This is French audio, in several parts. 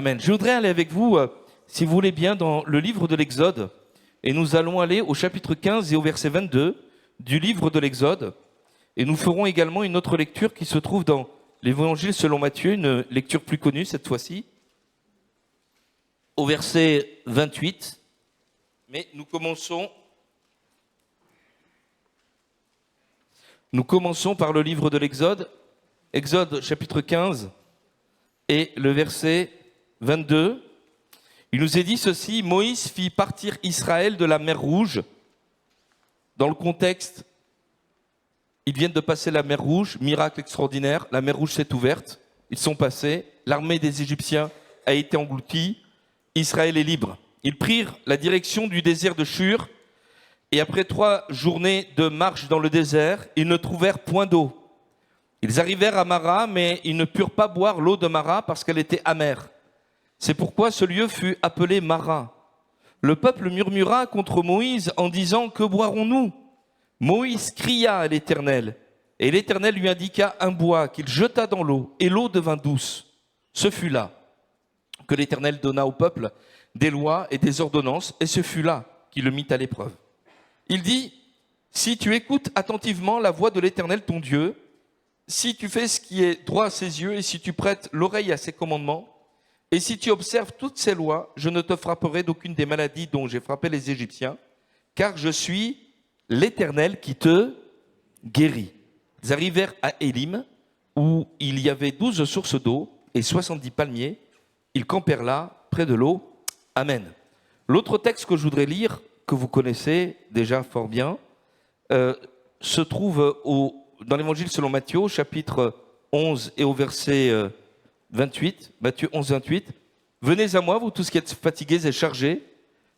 Amen. Je voudrais aller avec vous, si vous voulez bien, dans le livre de l'Exode. Et nous allons aller au chapitre 15 et au verset 22 du livre de l'Exode. Et nous ferons également une autre lecture qui se trouve dans l'Évangile selon Matthieu, une lecture plus connue cette fois-ci, au verset 28. Mais nous commençons par le livre de l'Exode, Exode chapitre 15 et le verset 22. Il nous est dit ceci: Moïse fit partir Israël de la mer Rouge. Dans le contexte, ils viennent de passer la mer Rouge, miracle extraordinaire, la mer Rouge s'est ouverte, ils sont passés, l'armée des Égyptiens a été engloutie, Israël est libre. Ils prirent la direction du désert de Shur, et après 3 journées de marche dans le désert, ils ne trouvèrent point d'eau. Ils arrivèrent à Mara, mais ils ne purent pas boire l'eau de Mara parce qu'elle était amère. C'est pourquoi ce lieu fut appelé Mara. Le peuple murmura contre Moïse en disant: que boirons-nous? Moïse cria à l'Éternel, et l'Éternel lui indiqua un bois qu'il jeta dans l'eau, et l'eau devint douce. Ce fut là que l'Éternel donna au peuple des lois et des ordonnances, et ce fut là qu'il le mit à l'épreuve. Il dit: si tu écoutes attentivement la voix de l'Éternel ton Dieu, si tu fais ce qui est droit à ses yeux, et si tu prêtes l'oreille à ses commandements, et si tu observes toutes ces lois, je ne te frapperai d'aucune des maladies dont j'ai frappé les Égyptiens, car je suis l'Éternel qui te guérit. Ils arrivèrent à Élim, où il y avait 12 sources d'eau et 70 palmiers. Ils campèrent là, près de l'eau. Amen. L'autre texte que je voudrais lire, que vous connaissez déjà fort bien, se trouve dans l'Évangile selon Matthieu, chapitre 11 et au verset 28, Matthieu 11, 28. Venez à moi, vous tous qui êtes fatigués et chargés,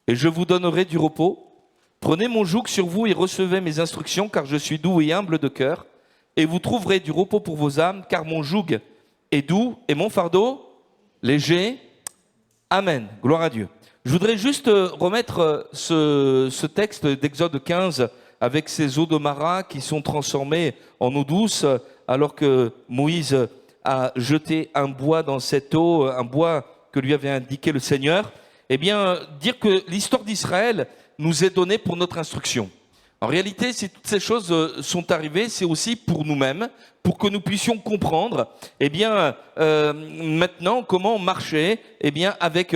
et je vous donnerai du repos. Prenez mon joug sur vous et recevez mes instructions, car je suis doux et humble de cœur, et vous trouverez du repos pour vos âmes, car mon joug est doux et mon fardeau léger. Amen. Gloire à Dieu. Je voudrais juste remettre ce texte d'Exode 15 avec ces eaux de Mara qui sont transformées en eau douce, alors que Moïse a jeté un bois dans cette eau, un bois que lui avait indiqué le Seigneur. Eh bien, dire que l'histoire d'Israël nous est donnée pour notre instruction. En réalité, si toutes ces choses sont arrivées, c'est aussi pour nous-mêmes, pour que nous puissions comprendre, eh bien, maintenant, comment marcher, eh bien, avec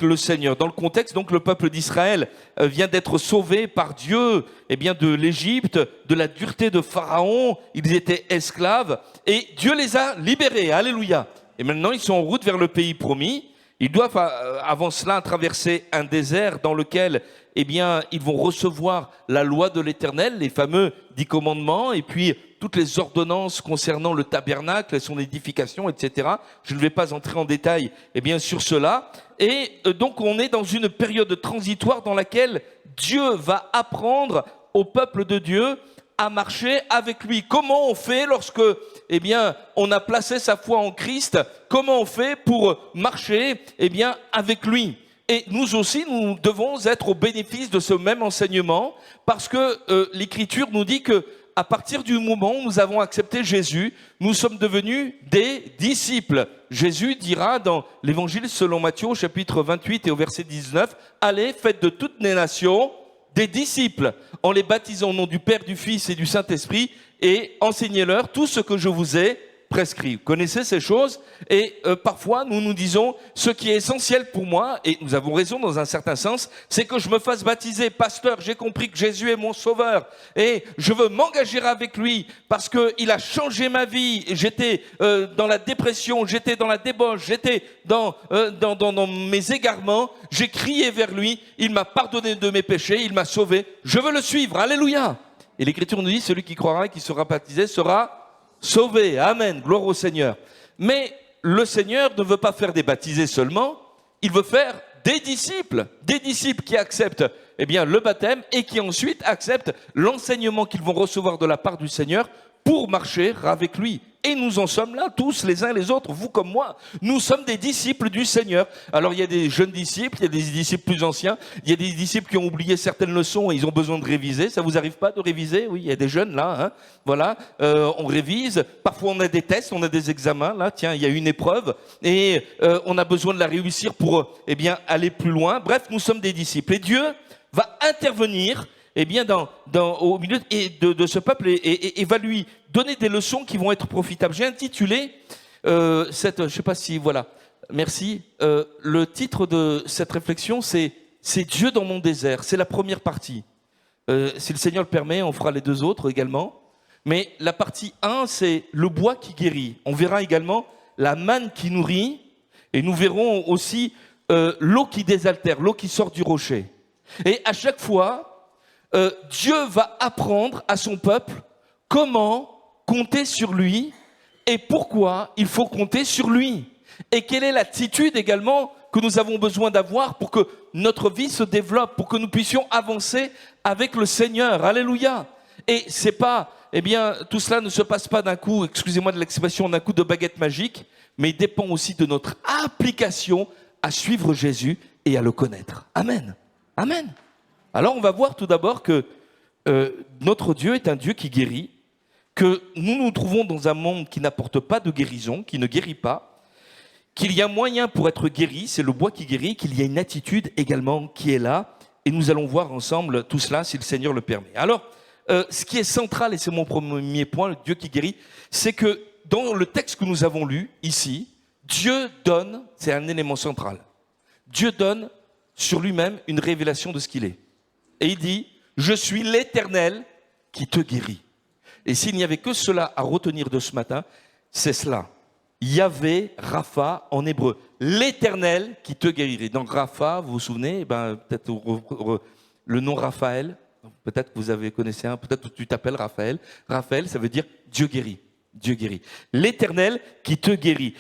le Seigneur. Dans le contexte, donc, le peuple d'Israël vient d'être sauvé par Dieu, eh bien, de l'Égypte, de la dureté de Pharaon. Ils étaient esclaves et Dieu les a libérés. Alléluia. Et maintenant, ils sont en route vers le pays promis. Ils doivent, avant cela, traverser un désert dans lequel, eh bien, ils vont recevoir la loi de l'Éternel, les fameux 10 commandements, et puis toutes les ordonnances concernant le tabernacle et son édification, etc. Je ne vais pas entrer en détail, eh bien, sur cela. Et donc, on est dans une période transitoire dans laquelle Dieu va apprendre au peuple de Dieu à marcher avec lui. Comment on fait lorsque, eh bien, on a placé sa foi en Christ? Comment on fait pour marcher, eh bien, avec lui? Et nous aussi, nous devons être au bénéfice de ce même enseignement, parce que l'Écriture nous dit que à partir du moment où nous avons accepté Jésus, nous sommes devenus des disciples. Jésus dira dans l'Évangile selon Matthieu, au chapitre 28 et au verset 19, « Allez, faites de toutes les nations des disciples, en les baptisant au nom du Père, du Fils et du Saint-Esprit, et enseignez-leur tout ce que je vous ai prescrit. » Vous connaissez ces choses, et parfois nous nous disons, ce qui est essentiel pour moi, et nous avons raison dans un certain sens, c'est que je me fasse baptiser. Pasteur, j'ai compris que Jésus est mon sauveur, et je veux m'engager avec lui, parce qu'il a changé ma vie. J'étais dans la dépression, j'étais dans la débauche, j'étais dans mes égarements, j'ai crié vers lui, il m'a pardonné de mes péchés, il m'a sauvé, je veux le suivre, alléluia. Et l'Écriture nous dit, celui qui croira et qui sera baptisé sera sauvé. Amen. Gloire au Seigneur. Mais le Seigneur ne veut pas faire des baptisés seulement, il veut faire des disciples qui acceptent, eh bien, le baptême et qui ensuite acceptent l'enseignement qu'ils vont recevoir de la part du Seigneur pour marcher avec lui. Et nous en sommes là, tous les uns les autres, vous comme moi. Nous sommes des disciples du Seigneur. Alors il y a des jeunes disciples, il y a des disciples plus anciens, il y a des disciples qui ont oublié certaines leçons et ils ont besoin de réviser. Ça vous arrive pas de réviser? Oui, il y a des jeunes là, hein. Voilà, on révise. Parfois on a des tests, on a des examens. Là, tiens, il y a une épreuve et on a besoin de la réussir pour, aller plus loin. Bref, nous sommes des disciples. Et Dieu va intervenir au milieu de ce peuple et va lui donner des leçons qui vont être profitables. J'ai intitulé je sais pas si, voilà, merci. Le titre de cette réflexion, c'est Dieu dans mon désert. C'est la première partie. Si le Seigneur le permet, on fera les deux autres également. Mais la partie 1, c'est le bois qui guérit. On verra également la manne qui nourrit. Et nous verrons aussi l'eau qui désaltère, l'eau qui sort du rocher. Et à chaque fois, Dieu va apprendre à son peuple comment compter sur lui et pourquoi il faut compter sur lui. Et quelle est l'attitude également que nous avons besoin d'avoir pour que notre vie se développe, pour que nous puissions avancer avec le Seigneur. Alléluia. Et c'est pas, tout cela ne se passe pas d'un coup, excusez-moi de l'expression, d'un coup de baguette magique, mais il dépend aussi de notre application à suivre Jésus et à le connaître. Amen. Amen. Alors on va voir tout d'abord que notre Dieu est un Dieu qui guérit, que nous nous trouvons dans un monde qui n'apporte pas de guérison, qui ne guérit pas, qu'il y a moyen pour être guéri, c'est le bois qui guérit, qu'il y a une attitude également qui est là, et nous allons voir ensemble tout cela si le Seigneur le permet. Alors, ce qui est central, et c'est mon premier point, le Dieu qui guérit, c'est que dans le texte que nous avons lu ici, Dieu donne, c'est un élément central, Dieu donne sur lui-même une révélation de ce qu'il est. Et il dit, je suis l'Éternel qui te guérit. Et s'il n'y avait que cela à retenir de ce matin, c'est cela. Yahvé, Rapha en hébreu. L'Éternel qui te guérirait. Donc Rapha, vous vous souvenez, peut-être le nom Raphaël, peut-être que vous connaissez un, peut-être que tu t'appelles Raphaël. Raphaël, ça veut dire Dieu guérit. Dieu guérit. L'Éternel qui te guérit.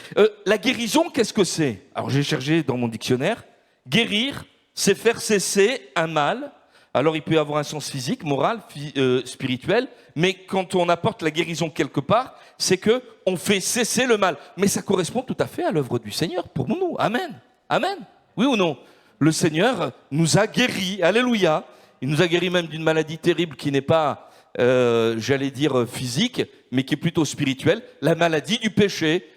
La guérison, qu'est-ce que c'est? Alors j'ai cherché dans mon dictionnaire. Guérir, c'est faire cesser un mal. Alors il peut y avoir un sens physique, moral, spirituel, mais quand on apporte la guérison quelque part, c'est que on fait cesser le mal. Mais ça correspond tout à fait à l'œuvre du Seigneur pour nous. Amen. Amen. Oui ou non? Le Seigneur nous a guéris. Alléluia. Il nous a guéris même d'une maladie terrible qui n'est pas, physique, mais qui est plutôt spirituelle. La maladie du péché,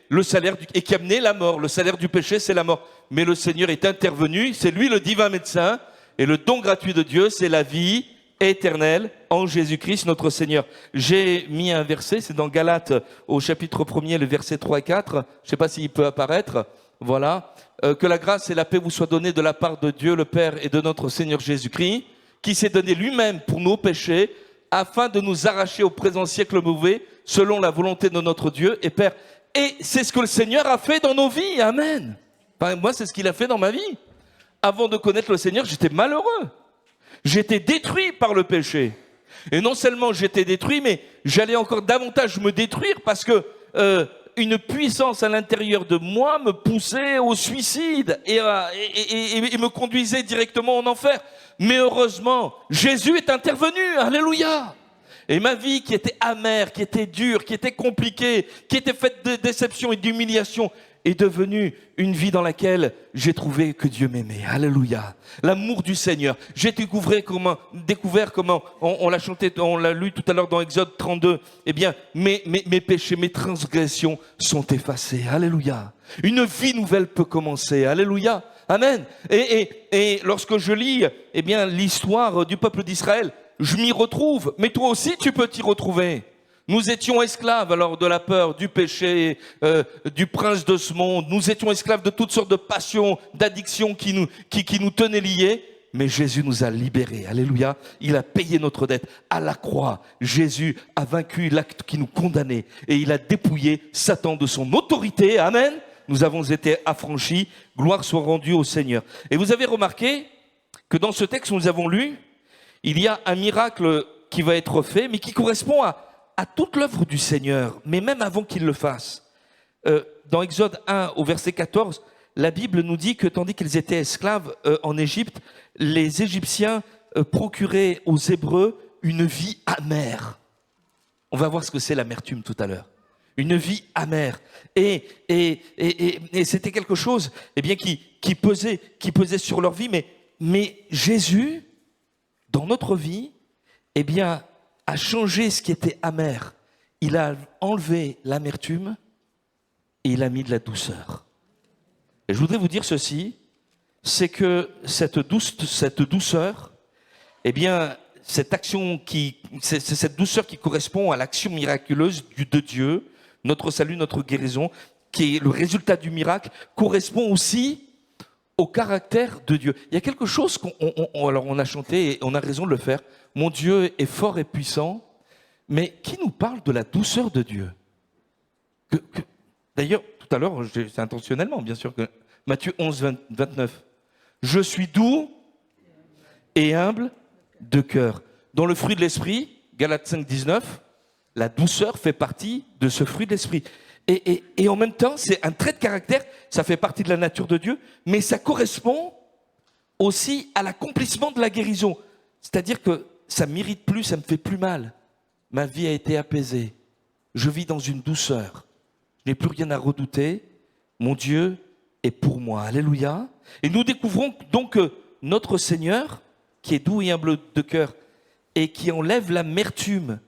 et qui a amené la mort. Le salaire du péché, c'est la mort. Mais le Seigneur est intervenu. C'est lui le divin médecin. Et le don gratuit de Dieu, c'est la vie éternelle en Jésus-Christ, notre Seigneur. J'ai mis un verset, c'est dans Galates, au chapitre 1er, le verset 3 et 4. Je ne sais pas s'il peut apparaître. Voilà. Que la grâce et la paix vous soient données de la part de Dieu, le Père, et de notre Seigneur Jésus-Christ, qui s'est donné lui-même pour nos péchés, afin de nous arracher au présent siècle mauvais, selon la volonté de notre Dieu et Père. Et c'est ce que le Seigneur a fait dans nos vies. Amen. Enfin, moi, c'est ce qu'il a fait dans ma vie. Avant de connaître le Seigneur, j'étais malheureux. J'étais détruit par le péché. Et non seulement j'étais détruit, mais j'allais encore davantage me détruire parce que une puissance à l'intérieur de moi me poussait au suicide et me conduisait directement en enfer. Mais heureusement, Jésus est intervenu. Alléluia. Et ma vie qui était amère, qui était dure, qui était compliquée, qui était faite de déception et d'humiliation, est devenue une vie dans laquelle j'ai trouvé que Dieu m'aimait. Alléluia. L'amour du Seigneur. J'ai découvert comment, on l'a chanté, on l'a lu tout à l'heure dans Exode 32. Mes péchés, mes transgressions sont effacés. Alléluia. Une vie nouvelle peut commencer. Alléluia. Amen. Et lorsque je lis, l'histoire du peuple d'Israël, je m'y retrouve. Mais toi aussi, tu peux t'y retrouver. Nous étions esclaves alors de la peur, du péché, du prince de ce monde. Nous étions esclaves de toutes sortes de passions, d'addictions qui nous tenaient liés. Mais Jésus nous a libérés. Alléluia. Il a payé notre dette. À la croix, Jésus a vaincu l'acte qui nous condamnait. Et il a dépouillé Satan de son autorité. Amen. Nous avons été affranchis. Gloire soit rendue au Seigneur. Et vous avez remarqué que dans ce texte que nous avons lu, il y a un miracle qui va être fait, mais qui correspond à toute l'œuvre du Seigneur, mais même avant qu'il le fasse. Dans Exode 1, au verset 14, la Bible nous dit que tandis qu'ils étaient esclaves en Égypte, les Égyptiens procuraient aux Hébreux une vie amère. On va voir ce que c'est l'amertume tout à l'heure. Une vie amère. Et c'était quelque chose qui pesait sur leur vie. Mais Jésus, dans notre vie, a changé ce qui était amer. Il a enlevé l'amertume et il a mis de la douceur. Et je voudrais vous dire ceci, c'est que cette douceur, cette action c'est cette douceur qui correspond à l'action miraculeuse de Dieu, notre salut, notre guérison, qui est le résultat du miracle, correspond aussi au caractère de Dieu. Il y a quelque chose alors on a chanté et on a raison de le faire. Mon Dieu est fort et puissant, mais qui nous parle de la douceur de Dieu? D'ailleurs, tout à l'heure, c'est intentionnellement, bien sûr, que Matthieu 11, 29. Je suis doux et humble de cœur. Dans le fruit de l'esprit, Galates 5, 19, la douceur fait partie de ce fruit de l'esprit. Et en même temps, c'est un trait de caractère, ça fait partie de la nature de Dieu, mais ça correspond aussi à l'accomplissement de la guérison. C'est-à-dire que ça ne m'irrite plus, ça ne me fait plus mal. Ma vie a été apaisée. Je vis dans une douceur. Je n'ai plus rien à redouter. Mon Dieu est pour moi. Alléluia. Et nous découvrons donc que notre Seigneur, qui est doux et humble de cœur, et qui enlève l'amertume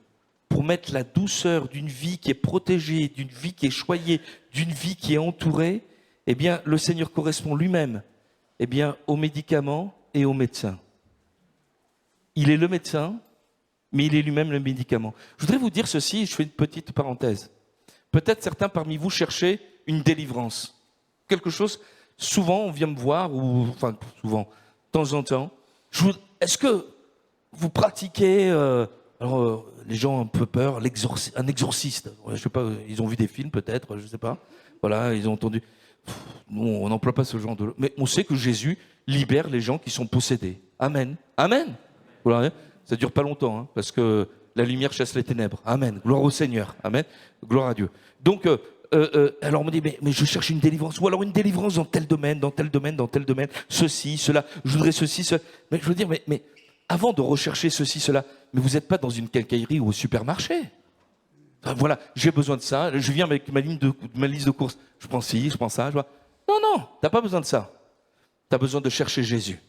pour mettre la douceur d'une vie qui est protégée, d'une vie qui est choyée, d'une vie qui est entourée, le Seigneur correspond lui-même aux médicaments et aux médecins. Il est le médecin, mais il est lui-même le médicament. Je voudrais vous dire ceci, je fais une petite parenthèse. Peut-être certains parmi vous cherchez une délivrance. Quelque chose, souvent on vient me voir, souvent, de temps en temps. Est-ce que vous pratiquez, les gens ont un peu peur, un exorciste? Je sais pas, ils ont vu des films peut-être, je sais pas. Voilà, ils ont entendu. Nous, on n'emploie pas ce genre de... Mais on sait que Jésus libère les gens qui sont possédés. Amen. Amen. Voilà, ça dure pas longtemps, parce que la lumière chasse les ténèbres. Amen. Gloire au Seigneur. Amen. Gloire à Dieu. Donc, alors on me dit, mais je cherche une délivrance. Ou alors une délivrance dans tel domaine, dans tel domaine, dans tel domaine. Ceci, cela. Je voudrais ceci, cela. Mais je veux dire, mais avant de rechercher ceci, cela, mais vous n'êtes pas dans une quincaillerie ou au supermarché. Voilà, j'ai besoin de ça. Je viens avec ma liste de courses. Je prends ci, je prends ça. Non, t'as pas besoin de ça. T'as besoin de chercher Jésus.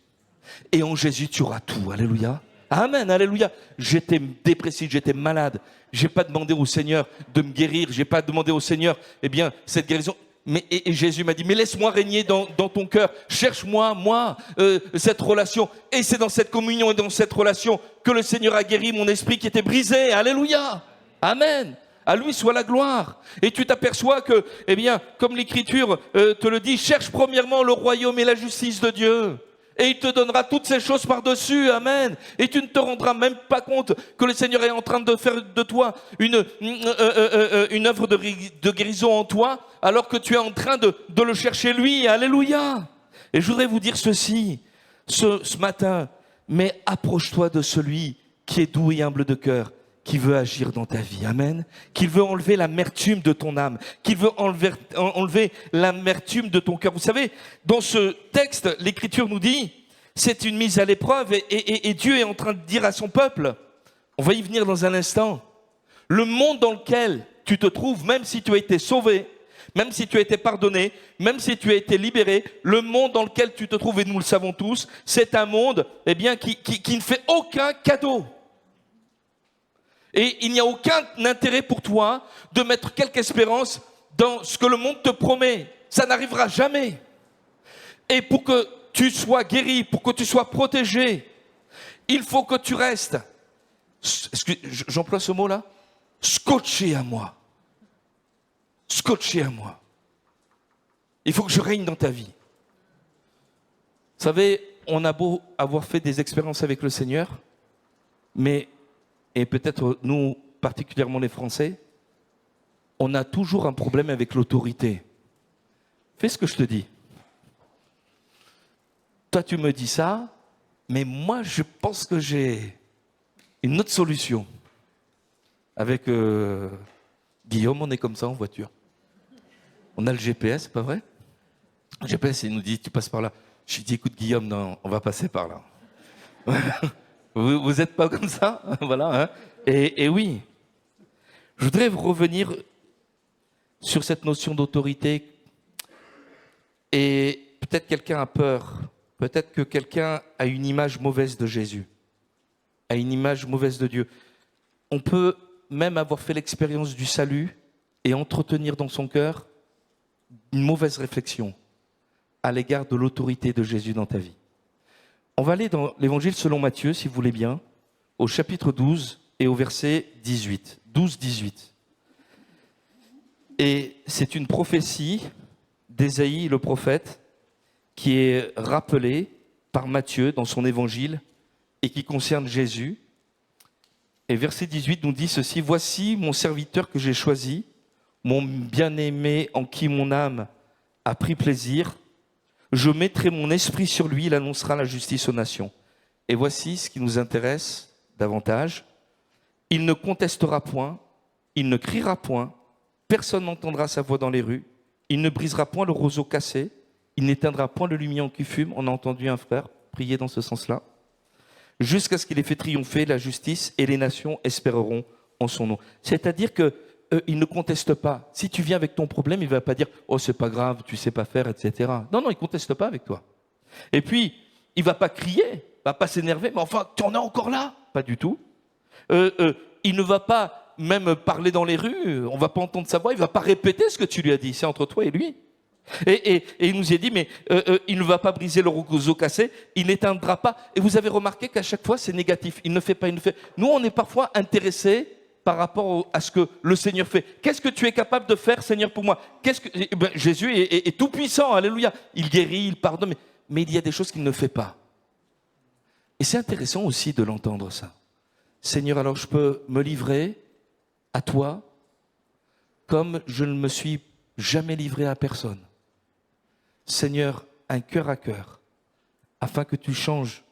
Et en Jésus, tu auras tout. Alléluia. Amen, alléluia. J'étais dépressif, j'étais malade. J'ai pas demandé au Seigneur de me guérir. J'ai pas demandé au Seigneur, cette guérison. Et Jésus m'a dit, mais laisse-moi régner dans ton cœur. Cherche-moi, cette relation. Et c'est dans cette communion et dans cette relation que le Seigneur a guéri mon esprit qui était brisé. Alléluia. Amen. À lui soit la gloire. Et tu t'aperçois que, comme l'Écriture te le dit, cherche premièrement le royaume et la justice de Dieu. Et il te donnera toutes ces choses par-dessus. Amen. Et tu ne te rendras même pas compte que le Seigneur est en train de faire de toi une œuvre de guérison en toi, alors que tu es en train de le chercher lui. Alléluia. Et je voudrais vous dire ceci, ce matin, mais approche-toi de celui qui est doux et humble de cœur, qui veut agir dans ta vie, amen, qu'il veut enlever l'amertume de ton âme, qu'il veut enlever l'amertume de ton cœur. Vous savez, dans ce texte, l'Écriture nous dit, c'est une mise à l'épreuve et Dieu est en train de dire à son peuple, on va y venir dans un instant, le monde dans lequel tu te trouves, même si tu as été sauvé, même si tu as été pardonné, même si tu as été libéré, le monde dans lequel tu te trouves, et nous le savons tous, c'est un monde qui ne fait aucun cadeau. Et il n'y a aucun intérêt pour toi de mettre quelque espérance dans ce que le monde te promet. Ça n'arrivera jamais. Et pour que tu sois guéri, pour que tu sois protégé, il faut que tu restes, j'emploie ce mot-là, scotché à moi. Scotché à moi. Il faut que je règne dans ta vie. Vous savez, on a beau avoir fait des expériences avec le Seigneur, et peut-être nous, particulièrement les Français, on a toujours un problème avec l'autorité. Fais ce que je te dis. Toi, tu me dis ça, mais moi, je pense que j'ai une autre solution. Avec Guillaume, on est comme ça en voiture. On a le GPS, c'est pas vrai? Le GPS, il nous dit, tu passes par là. Je lui dis, écoute Guillaume, non, on va passer par là. Vous n'êtes pas comme ça, voilà. Hein, et oui. Je voudrais revenir sur cette notion d'autorité. Et peut-être quelqu'un a peur, peut-être que quelqu'un a une image mauvaise de Jésus, a une image mauvaise de Dieu. On peut même avoir fait l'expérience du salut et entretenir dans son cœur une mauvaise réflexion à l'égard de l'autorité de Jésus dans ta vie. On va aller dans l'évangile selon Matthieu, si vous voulez bien, au chapitre 12 et au verset 18. 12-18. Et c'est une prophétie d'Ésaïe, le prophète, qui est rappelée par Matthieu dans son évangile et qui concerne Jésus. Et verset 18 nous dit ceci: « Voici mon serviteur que j'ai choisi, mon bien-aimé en qui mon âme a pris plaisir. Je mettrai mon esprit sur lui, il annoncera la justice aux nations. » Et voici ce qui nous intéresse davantage. Il ne contestera point, il ne criera point, personne n'entendra sa voix dans les rues, il ne brisera point le roseau cassé, il n'éteindra point le lumière qui fume. On a entendu un frère prier dans ce sens-là. Jusqu'à ce qu'il ait fait triompher la justice et les nations espéreront en son nom. C'est-à-dire que il ne conteste pas. Si tu viens avec ton problème, il ne va pas dire « Oh, c'est pas grave, tu sais pas faire, etc. » Non, il ne conteste pas avec toi. Et puis, il ne va pas crier, il ne va pas s'énerver, mais enfin, tu en es encore là? Pas du tout. Il ne va pas même parler dans les rues, on ne va pas entendre sa voix, il ne va pas répéter ce que tu lui as dit, c'est entre toi et lui. Et il nous a dit, mais il ne va pas briser le roseau cassé, il n'éteindra pas. Et vous avez remarqué qu'à chaque fois, c'est négatif. Il ne fait pas, il ne fait. Nous, on est parfois intéressés par rapport à ce que le Seigneur fait. Qu'est-ce que tu es capable de faire, Seigneur, pour moi? Jésus est tout puissant, alléluia. Il guérit, il pardonne, mais il y a des choses qu'il ne fait pas. Et c'est intéressant aussi de l'entendre, ça. Seigneur, alors je peux me livrer à toi comme je ne me suis jamais livré à personne. Seigneur, un cœur à cœur, afin que tu changes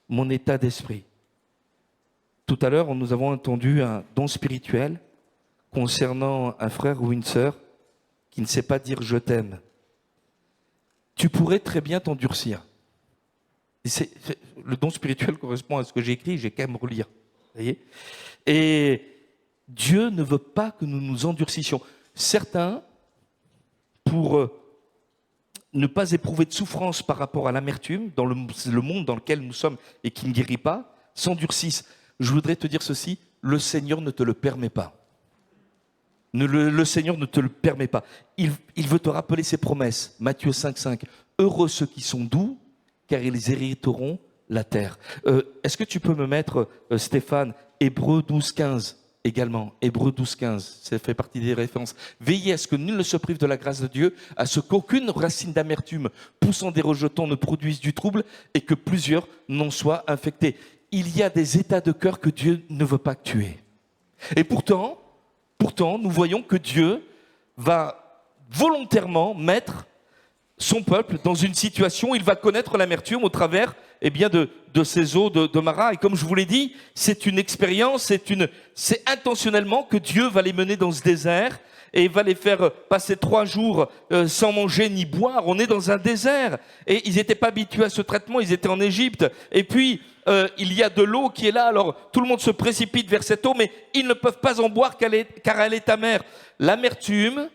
mon état d'esprit. Tout à l'heure, nous avons entendu un don spirituel concernant un frère ou une sœur qui ne sait pas dire « je t'aime ». Tu pourrais très bien t'endurcir. Le don spirituel correspond à ce que j'ai écrit, j'ai qu'à me relire. Vous voyez ? Et Dieu ne veut pas que nous nous endurcissions. Certains, pour ne pas éprouver de souffrance par rapport à l'amertume, dans le monde dans lequel nous sommes et qui ne guérit pas, s'endurcissent. Je voudrais te dire ceci, le Seigneur ne te le permet pas. Le Seigneur ne te le permet pas. Il veut te rappeler ses promesses. Matthieu 5,5. Heureux ceux qui sont doux, car ils hériteront la terre. Est-ce que tu peux me mettre, Stéphane, Hébreux 12,15 également. Hébreux 12,15, ça fait partie des références. Veillez à ce que nul ne se prive de la grâce de Dieu, à ce qu'aucune racine d'amertume poussant des rejetons ne produise du trouble et que plusieurs n'en soient infectés. Il y a des états de cœur que Dieu ne veut pas que tu aies. Et pourtant, nous voyons que Dieu va volontairement mettre son peuple dans une situation où il va connaître l'amertume au travers de ces eaux de Mara. Et comme je vous l'ai dit, c'est une expérience, c'est intentionnellement que Dieu va les mener dans ce désert et va les faire passer 3 jours sans manger ni boire. On est dans un désert et ils n'étaient pas habitués à ce traitement, ils étaient en Égypte. Et puis, il y a de l'eau qui est là, alors tout le monde se précipite vers cette eau, mais ils ne peuvent pas en boire car elle est amère. L'amertume,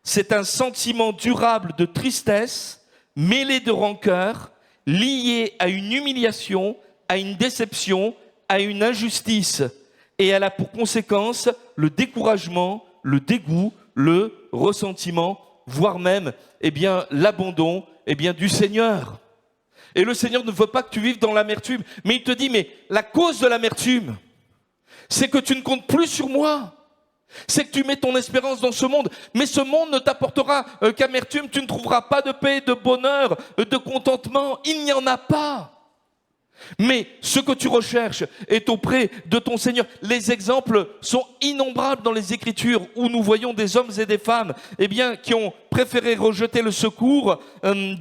c'est un sentiment durable de tristesse, mêlé de rancœur, lié à une humiliation, à une déception, à une injustice. Et elle a pour conséquence le découragement, le dégoût, le ressentiment, voire même l'abandon du Seigneur. Et le Seigneur ne veut pas que tu vives dans l'amertume. Mais il te dit, mais la cause de l'amertume, c'est que tu ne comptes plus sur moi. C'est que tu mets ton espérance dans ce monde. Mais ce monde ne t'apportera qu'amertume. Tu ne trouveras pas de paix, de bonheur, de contentement. Il n'y en a pas. Mais ce que tu recherches est auprès de ton Seigneur. Les exemples sont innombrables dans les Écritures où nous voyons des hommes et des femmes qui ont préféré rejeter le secours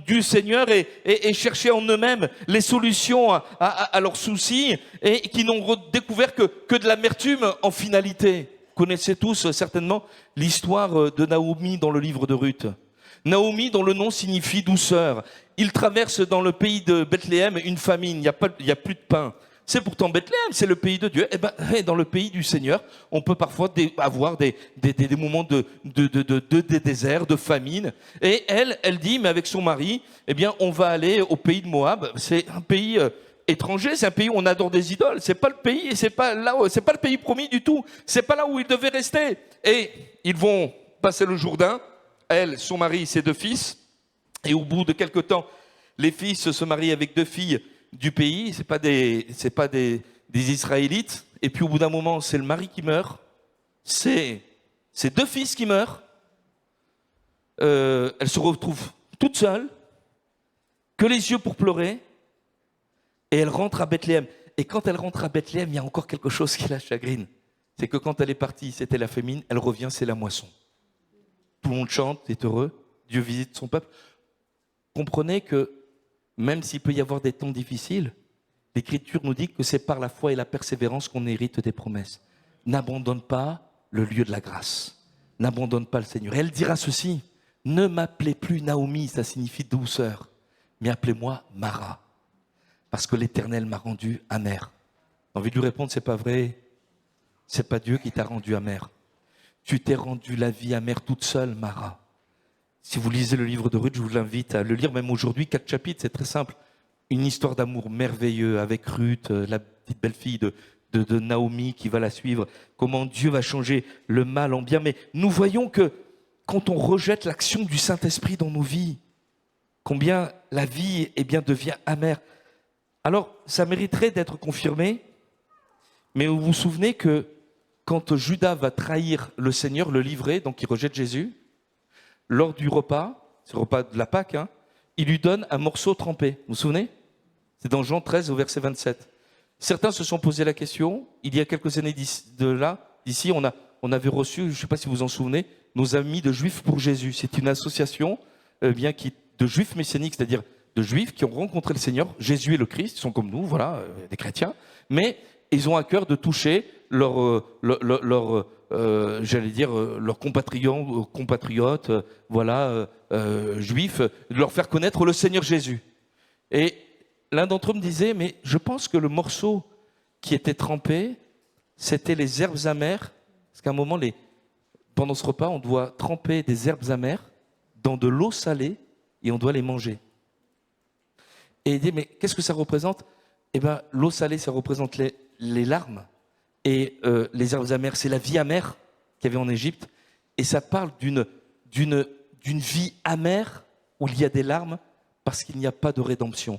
du Seigneur et chercher en eux-mêmes les solutions à leurs soucis et qui n'ont découvert que de l'amertume en finalité. Vous connaissez tous certainement l'histoire de Naomi dans le livre de Ruth. Naomi, dont le nom signifie douceur. Il traverse dans le pays de Bethléem une famine, il n'y a plus de pain. C'est pourtant Bethléem, c'est le pays de Dieu. Eh ben, dans le pays du Seigneur, on peut parfois avoir des moments de désert, de famine. Et elle dit, mais avec son mari, eh bien, on va aller au pays de Moab. C'est un pays étranger, c'est un pays où on adore des idoles. C'est pas le pays, c'est pas le pays promis du tout. C'est pas là où ils devaient rester. Et ils vont passer le Jourdain. Elle, son mari, ses 2 fils. Et au bout de quelque temps, les fils se marient avec 2 filles du pays. C'est pas des Israélites. Et puis au bout d'un moment, c'est le mari qui meurt. C'est 2 fils qui meurent. Elle se retrouve toute seule, que les yeux pour pleurer. Et elle rentre à Bethléem. Et quand elle rentre à Bethléem, il y a encore quelque chose qui la chagrine. C'est que quand elle est partie, c'était la famine. Elle revient, c'est la moisson. Tout le monde chante, est heureux. Dieu visite son peuple. Comprenez que même s'il peut y avoir des temps difficiles, l'Écriture nous dit que c'est par la foi et la persévérance qu'on hérite des promesses. N'abandonne pas le lieu de la grâce. N'abandonne pas le Seigneur. Elle dira ceci, ne m'appelez plus Naomi, ça signifie douceur, mais appelez-moi Mara, parce que l'Éternel m'a rendu amer. J'ai envie de lui répondre, c'est pas vrai. C'est pas Dieu qui t'a rendu amer. Tu t'es rendu la vie amère toute seule, Mara. Si vous lisez le livre de Ruth, je vous l'invite à le lire même aujourd'hui, 4 chapitres, c'est très simple. Une histoire d'amour merveilleux avec Ruth, la petite belle-fille de Naomi qui va la suivre. Comment Dieu va changer le mal en bien. Mais nous voyons que quand on rejette l'action du Saint-Esprit dans nos vies, combien la vie devient amère. Alors, ça mériterait d'être confirmé, mais vous vous souvenez que quand Judas va trahir le Seigneur, le livrer, donc il rejette Jésus, lors du repas, c'est le repas de la Pâque, il lui donne un morceau trempé. Vous vous souvenez? C'est dans Jean 13 au verset 27. Certains se sont posé la question, il y a quelques années d'ici, on avait reçu, je ne sais pas si vous vous en souvenez, nos amis de Juifs pour Jésus. C'est une association de Juifs messianiques, c'est-à-dire de Juifs qui ont rencontré le Seigneur, Jésus et le Christ, ils sont comme nous, voilà, des chrétiens, mais ils ont à cœur de toucher leurs compatriotes, juifs, de leur faire connaître le Seigneur Jésus. Et l'un d'entre eux me disait, mais je pense que le morceau qui était trempé, c'était les herbes amères, parce qu'à un moment, pendant ce repas, on doit tremper des herbes amères dans de l'eau salée et on doit les manger. Et il dit, mais qu'est-ce que ça représente? Eh bien, l'eau salée, ça représente les larmes. Et les herbes amères, c'est la vie amère qu'il y avait en Égypte. Et ça parle d'une vie amère où il y a des larmes parce qu'il n'y a pas de rédemption.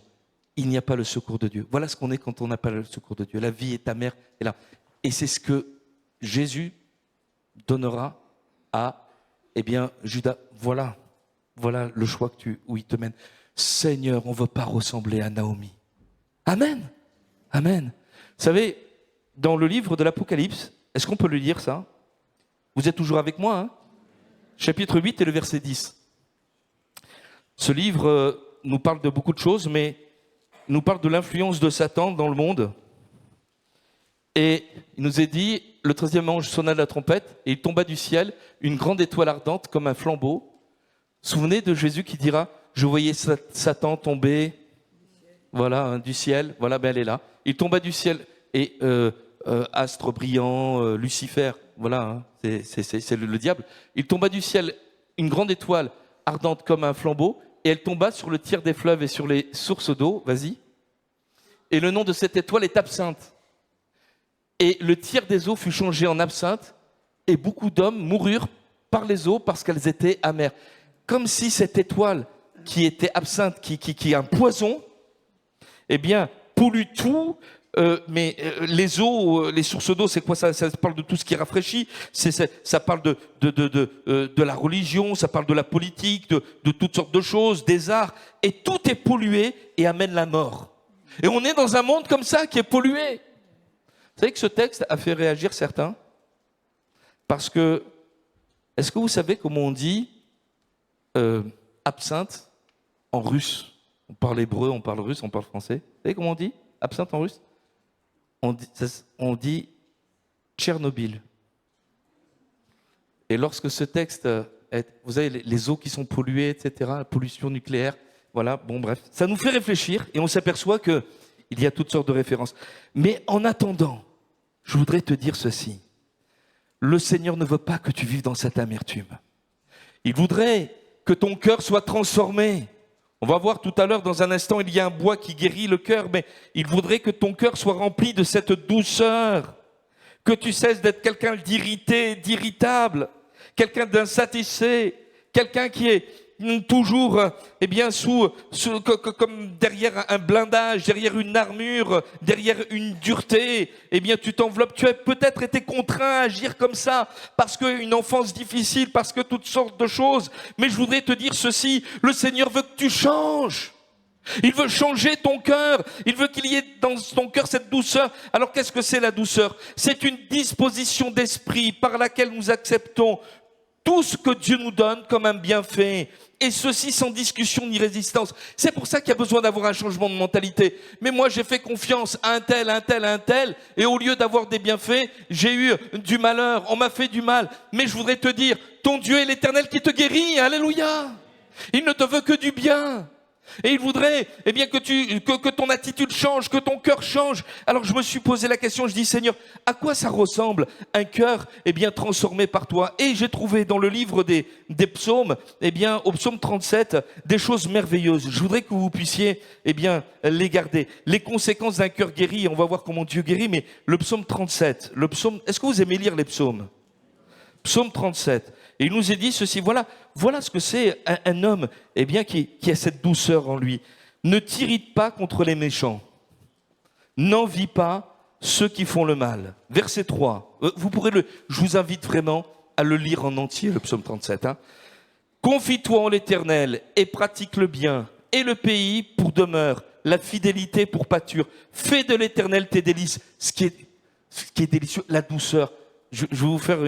Il n'y a pas le secours de Dieu. Voilà ce qu'on est quand on n'a pas le secours de Dieu. La vie est amère. Et c'est ce que Jésus donnera à Judas. Voilà le choix où il te mène. Seigneur, on ne veut pas ressembler à Naomi. Amen. Amen. Vous savez, dans le livre de l'Apocalypse, est-ce qu'on peut le lire ça? Vous êtes toujours avec moi, Chapitre 8 et le verset 10. Ce livre nous parle de beaucoup de choses, mais nous parle de l'influence de Satan dans le monde. Et il nous est dit, le 13e ange sonna de la trompette, et il tomba du ciel une grande étoile ardente comme un flambeau. Souvenez de Jésus qui dira, je voyais Satan tomber, du ciel, elle est là. Il tomba du ciel, et astre brillant, Lucifer, c'est le diable. Il tomba du ciel une grande étoile ardente comme un flambeau, et elle tomba sur le tiers des fleuves et sur les sources d'eau, et le nom de cette étoile est Absinthe. Et le tiers des eaux fut changé en absinthe, et beaucoup d'hommes moururent par les eaux parce qu'elles étaient amères. Comme si cette étoile qui était absinthe, qui est un poison, pollue tout. Mais les eaux, les sources d'eau, c'est quoi ça? Ça parle de tout ce qui rafraîchit. Ça parle de la religion, ça parle de la politique, de toutes sortes de choses, des arts. Et tout est pollué et amène la mort. Et on est dans un monde comme ça qui est pollué. Vous savez que ce texte a fait réagir certains? Parce que, est-ce que vous savez comment on dit absinthe en russe? On parle hébreu, on parle russe, on parle français. Vous savez comment on dit absinthe en russe? On dit Tchernobyl. Et lorsque ce texte vous savez, les eaux qui sont polluées, etc., la pollution nucléaire, bref. Ça nous fait réfléchir et on s'aperçoit que il y a toutes sortes de références. Mais en attendant, je voudrais te dire ceci. Le Seigneur ne veut pas que tu vives dans cette amertume. Il voudrait que ton cœur soit transformé. On va voir tout à l'heure, dans un instant, il y a un bois qui guérit le cœur, mais il voudrait que ton cœur soit rempli de cette douceur, que tu cesses d'être quelqu'un d'irrité, d'irritable, quelqu'un d'insatisfait, quelqu'un qui est toujours comme derrière un blindage, derrière une armure, derrière une dureté. Tu t'enveloppes, tu as peut-être été contraint à agir comme ça parce qu'une enfance difficile, parce que toutes sortes de choses. Mais je voudrais te dire ceci, le Seigneur veut que tu changes. Il veut changer ton cœur. Il veut qu'il y ait dans ton cœur cette douceur. Alors qu'est-ce que c'est la douceur? C'est une disposition d'esprit par laquelle nous acceptons tout ce que Dieu nous donne comme un bienfait. Et ceci sans discussion ni résistance. C'est pour ça qu'il y a besoin d'avoir un changement de mentalité. Mais moi, j'ai fait confiance à un tel, et au lieu d'avoir des bienfaits, j'ai eu du malheur. On m'a fait du mal. Mais je voudrais te dire, ton Dieu est l'Éternel qui te guérit. Alléluia. Il ne te veut que du bien. Et il voudrait que ton attitude change, que ton cœur change. Alors je me suis posé la question, je dis Seigneur, à quoi ça ressemble un cœur transformé par toi? Et j'ai trouvé dans le livre des psaumes, au psaume 37, des choses merveilleuses. Je voudrais que vous puissiez les garder. Les conséquences d'un cœur guéri, on va voir comment Dieu guérit, mais le psaume 37, est-ce que vous aimez lire les psaumes? Psaume 37. Et il nous est dit ceci, voilà ce que c'est un homme qui a cette douceur en lui. Ne t'irrite pas contre les méchants. N'envie pas ceux qui font le mal. Verset 3. Je vous invite vraiment à le lire en entier, le psaume 37. Confie-toi en l'Éternel et pratique le bien, et le pays pour demeure, la fidélité pour pâture. Fais de l'Éternel tes délices. Ce qui est délicieux, la douceur. Je vais vous faire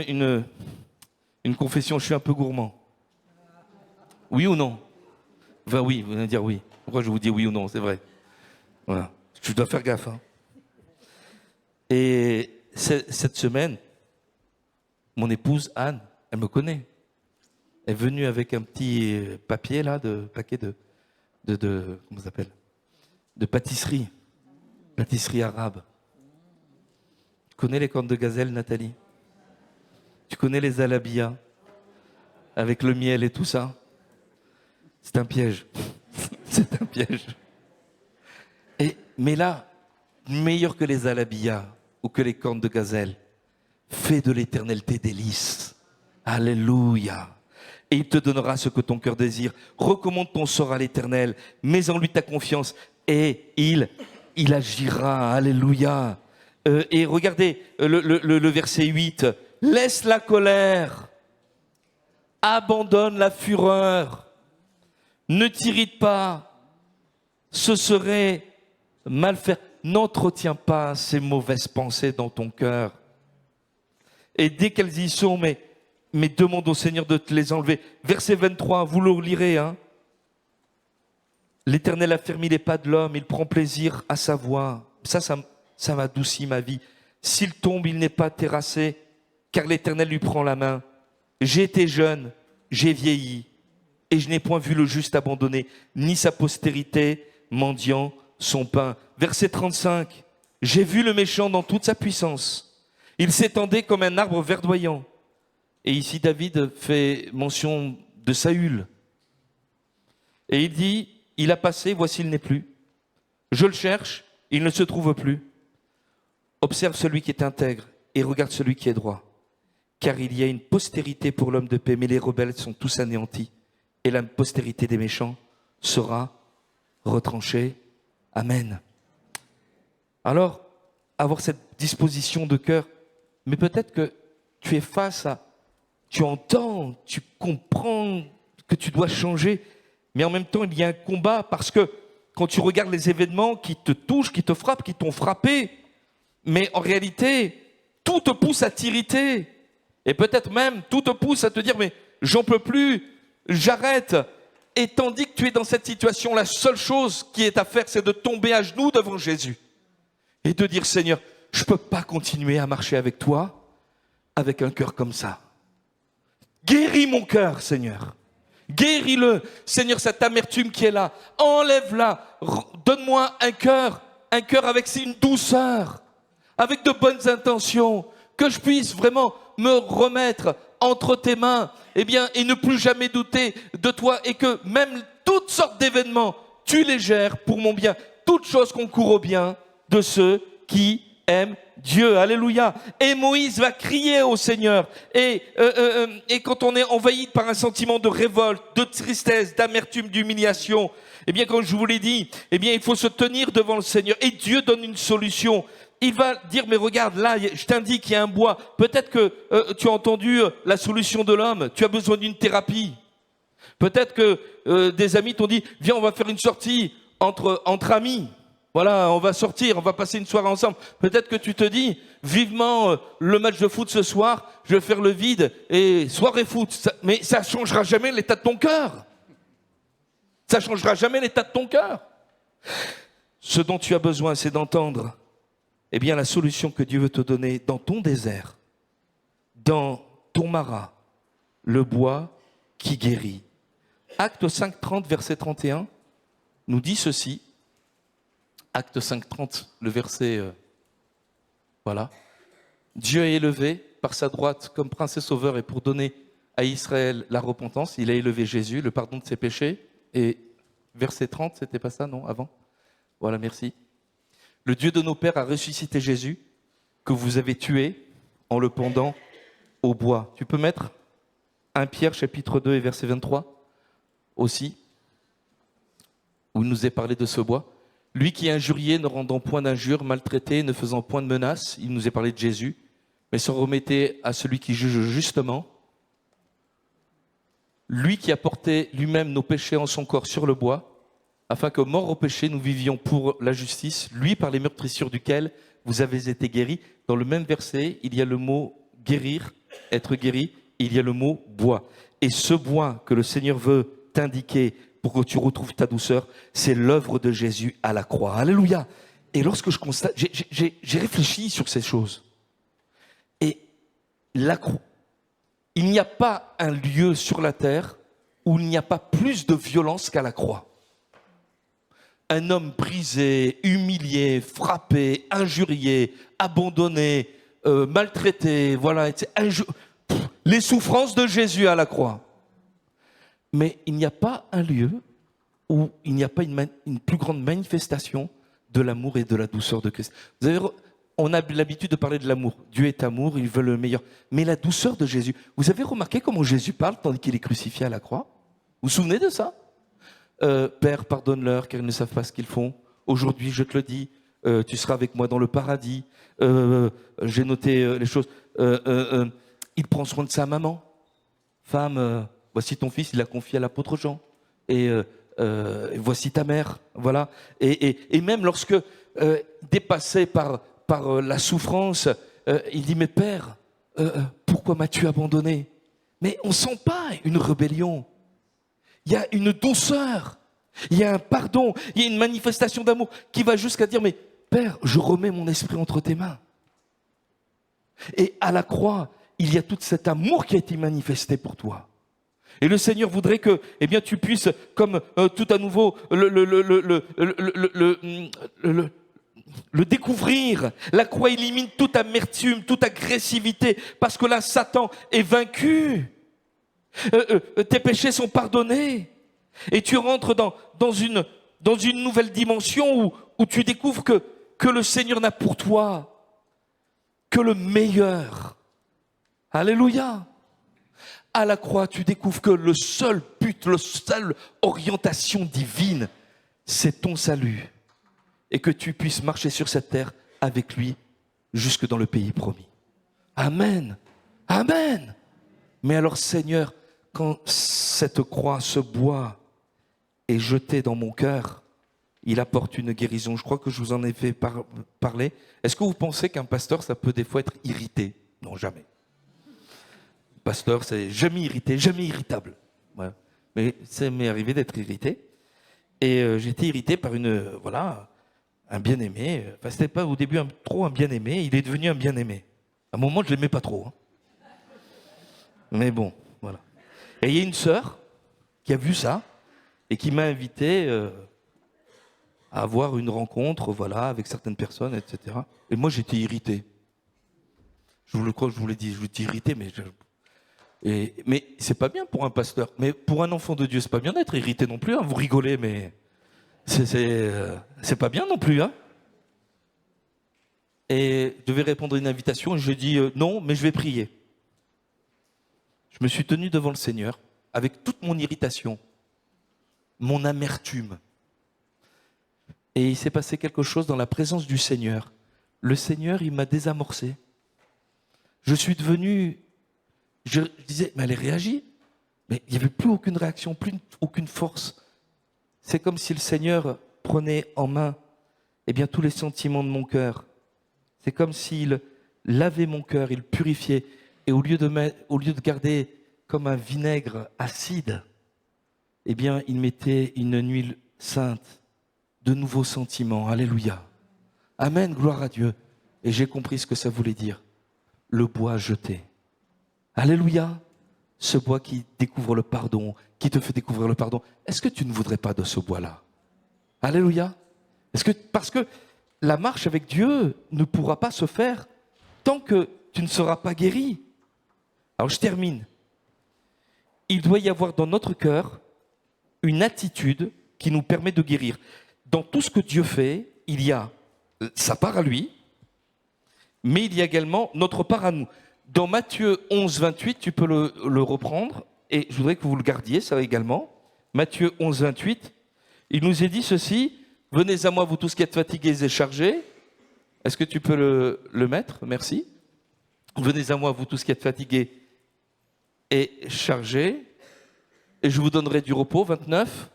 une confession, je suis un peu gourmand. Oui ou non? Oui, vous allez dire oui. Pourquoi je vous dis oui ou non? C'est vrai. Voilà. Je dois faire gaffe. Et cette semaine, mon épouse Anne, elle me connaît. Elle est venue avec un petit papier là, paquet de comment ça s'appelle? De pâtisserie arabe. Tu connais les cornes de gazelle, Nathalie? Tu connais les alabiyas avec le miel et tout ça? C'est un piège. C'est un piège. Mais là, meilleur que les alabiyas ou que les cornes de gazelle, fais de l'Éternel tes délices. Alléluia. Et il te donnera ce que ton cœur désire. Recommande ton sort à l'Éternel, mets en lui ta confiance et il agira. Alléluia. Et regardez le verset 8. Laisse la colère, abandonne la fureur, ne t'irrite pas, ce serait mal faire. N'entretiens pas ces mauvaises pensées dans ton cœur. Et dès qu'elles y sont, mais demande au Seigneur de te les enlever. Verset 23, vous le lirez. L'Éternel a fermé les pas de l'homme, il prend plaisir à sa voix. Ça m'adoucit ma vie. S'il tombe, il n'est pas terrassé, car l'Éternel lui prend la main. J'ai été jeune, j'ai vieilli, et je n'ai point vu le juste abandonné, ni sa postérité mendiant son pain. Verset 35, j'ai vu le méchant dans toute sa puissance. Il s'étendait comme un arbre verdoyant. Et ici, David fait mention de Saül. Et il dit, il a passé, voici il n'est plus. Je le cherche, il ne se trouve plus. Observe celui qui est intègre et regarde celui qui est droit. Car il y a une postérité pour l'homme de paix, mais les rebelles sont tous anéantis. Et la postérité des méchants sera retranchée. Amen. Alors, avoir cette disposition de cœur, mais peut-être que tu es face à, tu entends, tu comprends que tu dois changer, mais en même temps, il y a un combat parce que quand tu regardes les événements qui te touchent, qui te frappent, qui t'ont frappé, mais en réalité, tout te pousse à t'irriter. Et peut-être même, tout te pousse à te dire, mais j'en peux plus, j'arrête. Et tandis que tu es dans cette situation, la seule chose qui est à faire, c'est de tomber à genoux devant Jésus. Et de dire, Seigneur, je ne peux pas continuer à marcher avec toi, avec un cœur comme ça. Guéris mon cœur, Seigneur. Guéris-le. Seigneur, cette amertume qui est là, enlève-la. Donne-moi un cœur un cœur avec une douceur, avec de bonnes intentions, que je puisse vraiment me remettre entre tes mains, eh bien, et ne plus jamais douter de toi, et que même toutes sortes d'événements, tu les gères pour mon bien. Toutes choses concourent au bien de ceux qui aiment Dieu. Alléluia. Et Moïse va crier au Seigneur. Et quand on est envahi par un sentiment de révolte, de tristesse, d'amertume, d'humiliation, eh bien, comme je vous l'ai dit, eh bien, il faut se tenir devant le Seigneur. Et Dieu donne une solution. Il va dire, mais regarde, là, je t'indique, il y a un bois. Peut-être que tu as entendu la solution de l'homme. Tu as besoin d'une thérapie. Peut-être que des amis t'ont dit, viens, on va faire une sortie entre amis. Voilà, on va sortir, on va passer une soirée ensemble. Peut-être que tu te dis, vivement, le match de foot ce soir, je vais faire le vide et soirée foot. Mais ça changera jamais l'état de ton cœur. Ça changera jamais l'état de ton cœur. Ce dont tu as besoin, c'est d'entendre, eh bien, la solution que Dieu veut te donner dans ton désert, dans ton marat, le bois qui guérit. Acte 5:30, verset 31, nous dit ceci. Acte 5:30, le verset, voilà. Dieu est élevé par sa droite comme prince et sauveur, et pour donner à Israël la repentance, il a élevé Jésus, le pardon de ses péchés. Et verset 30, c'était pas ça, non, avant? Voilà, merci. Le Dieu de nos pères a ressuscité Jésus, que vous avez tué en le pendant au bois. Tu peux mettre 1 Pierre chapitre 2 et verset 23 aussi, où il nous est parlé de ce bois. Lui qui injuriait, ne rendant point d'injures, maltraité, ne faisant point de menaces, il nous est parlé de Jésus, mais s'en remettait à celui qui juge justement. Lui qui a porté lui-même nos péchés en son corps sur le bois, afin que, morts au péché, nous vivions pour la justice, lui par les meurtrissures duquel vous avez été guéris. Dans le même verset, il y a le mot guérir, être guéri, et il y a le mot bois. Et ce bois que le Seigneur veut t'indiquer pour que tu retrouves ta douceur, c'est l'œuvre de Jésus à la croix. Alléluia. Et lorsque je constate, j'ai réfléchi sur ces choses. Et la croix, il n'y a pas un lieu sur la terre où il n'y a pas plus de violence qu'à la croix. Un homme brisé, humilié, frappé, injurié, abandonné, maltraité, voilà, les souffrances de Jésus à la croix. Mais il n'y a pas un lieu où il n'y a pas une plus grande manifestation de l'amour et de la douceur de Christ. On a l'habitude de parler de l'amour. Dieu est amour, il veut le meilleur. Mais la douceur de Jésus, vous avez remarqué comment Jésus parle tandis qu'il est crucifié à la croix? Vous vous souvenez de ça? Père, pardonne-leur car ils ne savent pas ce qu'ils font. Aujourd'hui, je te le dis, tu seras avec moi dans le paradis. J'ai noté les choses. Il prend soin de sa maman. Femme, voici ton fils, il l'a confié à l'apôtre Jean. Et voici ta mère. Voilà. Et même lorsque, dépassé par la souffrance, il dit, mais Père, pourquoi m'as-tu abandonné? Mais on ne sent pas une rébellion. Il y a une douceur, il y a un pardon, il y a une manifestation d'amour qui va jusqu'à dire, mais Père, je remets mon esprit entre tes mains. Et à la croix, il y a tout cet amour qui a été manifesté pour toi. Et le Seigneur voudrait que, eh bien, tu puisses, comme tout à nouveau, le découvrir. La croix élimine toute amertume, toute agressivité, parce que là, Satan est vaincu. Tes péchés sont pardonnés. Et tu rentres dans une nouvelle dimension où tu découvres que le Seigneur n'a pour toi que le meilleur. Alléluia. À la croix, tu découvres que le seul but, la seule orientation divine, c'est ton salut. Et que tu puisses marcher sur cette terre avec lui jusque dans le pays promis. Amen. Amen. Mais alors, Seigneur, quand cette croix, ce bois est jeté dans mon cœur, il apporte une guérison. Je crois que je vous en ai fait parler. Est-ce que vous pensez qu'un pasteur, ça peut des fois être irrité? Non, jamais. Pasteur, c'est jamais irrité, jamais irritable. Ouais. Mais ça m'est arrivé d'être irrité. Et j'étais irrité par un bien-aimé. Enfin, c'était pas au début trop un bien-aimé. Il est devenu un bien-aimé. À un moment, je l'aimais pas trop. Hein. Mais bon, voilà. Et il y a une sœur qui a vu ça et qui m'a invité à avoir une rencontre, voilà, avec certaines personnes, etc. Et moi, j'étais irrité. Je vous le crois, je vous l'ai dit, je suis irrité, mais c'est pas bien pour un pasteur. Mais pour un enfant de Dieu, c'est pas bien d'être irrité non plus. Hein. Vous rigolez, mais c'est pas bien non plus. Hein. Et je devais répondre à une invitation. Et je dis non, mais je vais prier. Je me suis tenu devant le Seigneur avec toute mon irritation, mon amertume. Et il s'est passé quelque chose dans la présence du Seigneur. Le Seigneur, il m'a désamorcé. Je suis devenu... Je disais, mais elle réagit. Mais il n'y avait plus aucune réaction, plus aucune force. C'est comme si le Seigneur prenait en main tous les sentiments de mon cœur. C'est comme s'il lavait mon cœur, il purifiait. Et au lieu de garder comme un vinaigre acide, il mettait une huile sainte, de nouveaux sentiments. Alléluia. Amen, gloire à Dieu. Et j'ai compris ce que ça voulait dire. Le bois jeté. Alléluia. Ce bois qui découvre le pardon, qui te fait découvrir le pardon. Est-ce que tu ne voudrais pas de ce bois-là? Alléluia. Parce que la marche avec Dieu ne pourra pas se faire tant que tu ne seras pas guéri. Alors je termine. Il doit y avoir dans notre cœur une attitude qui nous permet de guérir. Dans tout ce que Dieu fait, il y a sa part à lui, mais il y a également notre part à nous. Dans Matthieu 11, 28, tu peux le reprendre, et je voudrais que vous le gardiez, ça également. Matthieu 11, 28, il nous est dit ceci, « Venez à moi, vous tous qui êtes fatigués et chargés. » Est-ce que tu peux le mettre? Merci. « Venez à moi, vous tous qui êtes fatigués et chargés, et je vous donnerai du repos. » 29.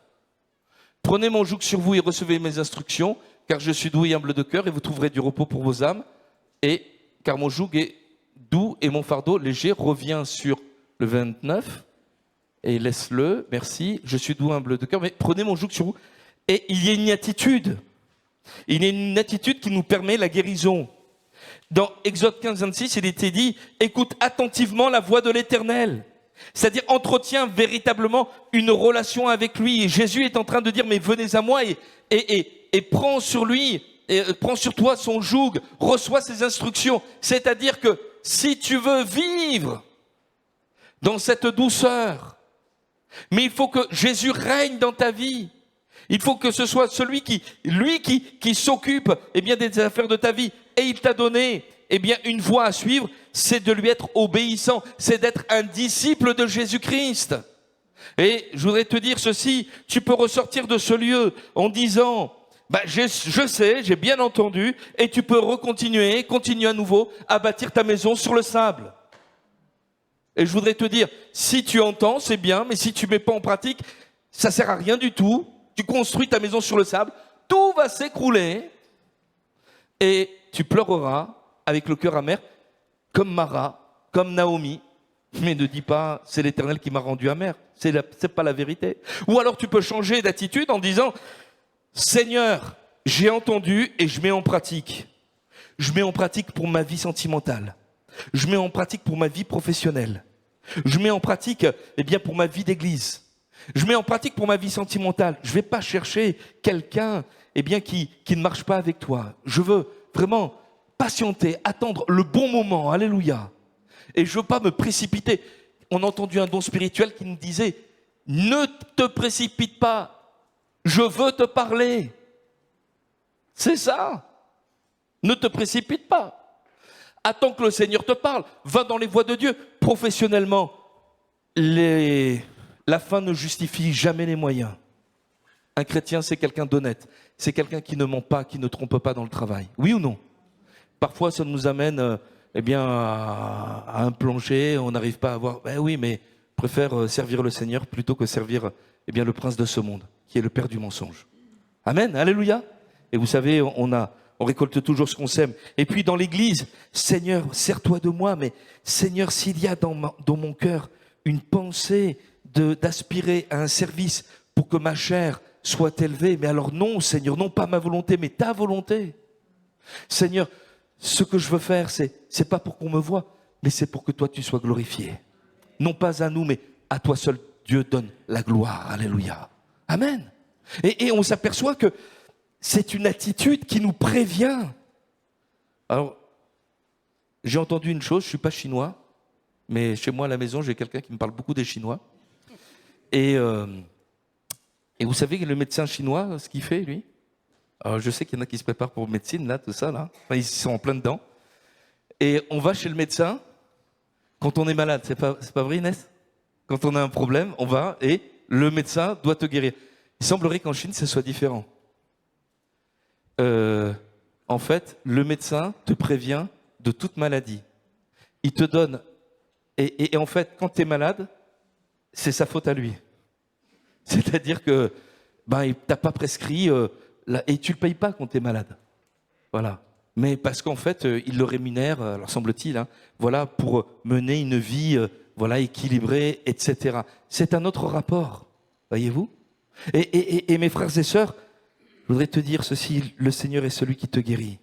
« Prenez mon joug sur vous et recevez mes instructions, car je suis doux et humble de cœur, et vous trouverez du repos pour vos âmes. Et car mon joug est doux et mon fardeau léger. » Reviens sur le 29 et laisse-le. Merci. Je suis doux et humble de cœur, mais prenez mon joug sur vous. Et il y a une attitude. Il y a une attitude qui nous permet la guérison. Dans Exode 15, 26, il était dit, écoute attentivement la voix de l'Éternel. C'est-à-dire, entretiens véritablement une relation avec lui. Et Jésus est en train de dire, mais venez à moi et prends sur lui, prends sur toi son joug, reçois ses instructions. C'est-à-dire que si tu veux vivre dans cette douceur, mais il faut que Jésus règne dans ta vie. Il faut que ce soit celui qui s'occupe des affaires de ta vie. Et il t'a donné une voie à suivre, c'est de lui être obéissant, c'est d'être un disciple de Jésus-Christ. Et je voudrais te dire ceci, tu peux ressortir de ce lieu en disant, je sais, j'ai bien entendu, et tu peux continuer à nouveau à bâtir ta maison sur le sable. Et je voudrais te dire, si tu entends, c'est bien, mais si tu ne mets pas en pratique, ça ne sert à rien du tout. Tu construis ta maison sur le sable, tout va s'écrouler et tu pleureras avec le cœur amer, comme Mara, comme Naomi. Mais ne dis pas, c'est l'Éternel qui m'a rendu amer. C'est pas la vérité. Ou alors tu peux changer d'attitude en disant, Seigneur, j'ai entendu et je mets en pratique. Je mets en pratique pour ma vie sentimentale. Je mets en pratique pour ma vie professionnelle. Je mets en pratique, pour ma vie d'église. Je mets en pratique pour ma vie sentimentale. Je ne vais pas chercher quelqu'un qui ne marche pas avec toi. Je veux vraiment patienter, attendre le bon moment. Alléluia. Et je ne veux pas me précipiter. On a entendu un don spirituel qui nous disait, ne te précipite pas. Je veux te parler. C'est ça. Ne te précipite pas. Attends que le Seigneur te parle. Va dans les voies de Dieu. Professionnellement, la fin ne justifie jamais les moyens. Un chrétien, c'est quelqu'un d'honnête. C'est quelqu'un qui ne ment pas, qui ne trompe pas dans le travail. Oui ou non? Parfois, ça nous amène à un plancher. On n'arrive pas à voir. Ben oui, mais je préfère servir le Seigneur plutôt que servir le prince de ce monde, qui est le père du mensonge. Amen. Alléluia. Et vous savez, on récolte toujours ce qu'on sème. Et puis dans l'église, Seigneur, sers-toi de moi. Mais Seigneur, s'il y a dans mon cœur une pensée d'aspirer à un service pour que ma chair soit élevée. Mais alors non, Seigneur, non pas ma volonté, mais ta volonté. Seigneur, ce que je veux faire, c'est pas pour qu'on me voie, mais c'est pour que toi tu sois glorifié. Non pas à nous, mais à toi seul, Dieu donne la gloire. Alléluia. Amen. Et on s'aperçoit que c'est une attitude qui nous prévient. Alors, j'ai entendu une chose, je ne suis pas chinois, mais chez moi à la maison, j'ai quelqu'un qui me parle beaucoup des Chinois. Et vous savez, le médecin chinois, ce qu'il fait, lui? Alors, je sais qu'il y en a qui se préparent pour médecine, là, tout ça, là. Enfin, ils sont en plein dedans. Et on va chez le médecin quand on est malade. C'est pas vrai, Inès? Quand on a un problème, on va et le médecin doit te guérir. Il semblerait qu'en Chine, ce soit différent. En fait, le médecin te prévient de toute maladie. Il te donne... Et en fait, quand tu es malade, c'est sa faute à lui. C'est-à-dire que il t'a pas prescrit et tu le payes pas quand tu es malade. Voilà. Mais parce qu'en fait, il le rémunère, alors semble-t-il, voilà, pour mener une vie équilibrée, etc. C'est un autre rapport, voyez-vous. Et mes frères et sœurs, je voudrais te dire ceci, le Seigneur est celui qui te guérit.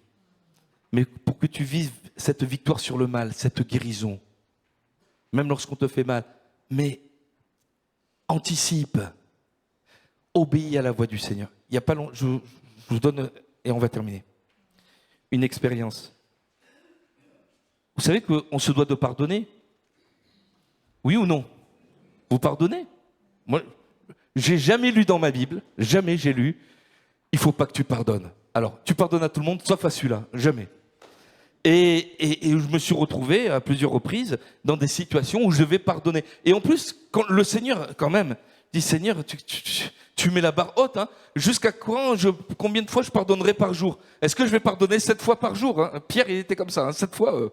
Mais pour que tu vives cette victoire sur le mal, cette guérison, même lorsqu'on te fait mal, mais anticipe, obéis à la voix du Seigneur. Il y a pas long, je vous donne, et on va terminer, une expérience. Vous savez qu'on se doit de pardonner? Oui ou non? Vous pardonnez? Moi, j'ai jamais lu dans ma Bible, jamais j'ai lu, il faut pas que tu pardonnes. Alors, tu pardonnes à tout le monde, sauf à celui-là, jamais. Et je me suis retrouvé à plusieurs reprises dans des situations où je devais pardonner. Et en plus, quand le Seigneur, quand même, dit Seigneur, tu mets la barre haute. Jusqu'à combien de fois je pardonnerai par jour? Est-ce que je vais pardonner 7 fois par jour? Pierre, il était comme ça. 7 fois,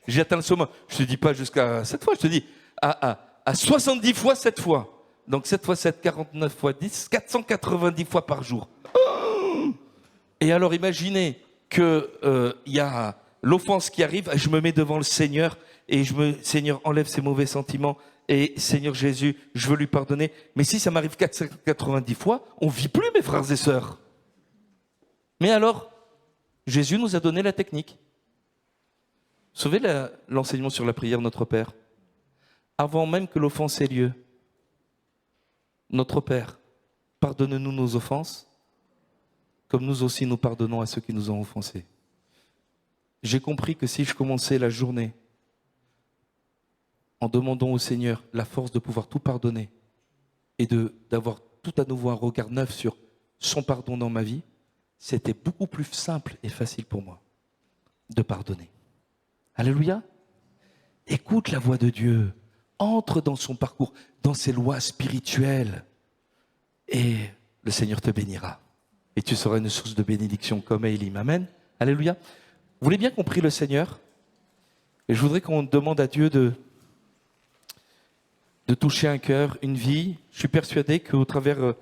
j'ai atteint le sommet. Je te dis pas jusqu'à 7 fois, je te dis à 70 fois 7 fois. Donc 7 fois 7, 49 fois 10, 490 fois par jour. Et alors imaginez que il y a l'offense qui arrive, je me mets devant le Seigneur et Seigneur, enlève ces mauvais sentiments et Seigneur Jésus, je veux lui pardonner. Mais si ça m'arrive 490 fois, on ne vit plus, mes frères et sœurs. Mais alors, Jésus nous a donné la technique. Vous savez l'enseignement sur la prière Notre Père? Avant même que l'offense ait lieu, Notre Père, pardonne-nous nos offenses, comme nous aussi nous pardonnons à ceux qui nous ont offensés. J'ai compris que si je commençais la journée en demandant au Seigneur la force de pouvoir tout pardonner et d'avoir tout à nouveau un regard neuf sur son pardon dans ma vie, c'était beaucoup plus simple et facile pour moi de pardonner. Alléluia. Écoute la voix de Dieu, entre dans son parcours, dans ses lois spirituelles et le Seigneur te bénira. Et tu seras une source de bénédiction comme Élie. Amen. Alléluia. Vous voulez bien qu'on prie le Seigneur? Et je voudrais qu'on demande à Dieu de toucher un cœur, une vie. Je suis persuadé qu'au travers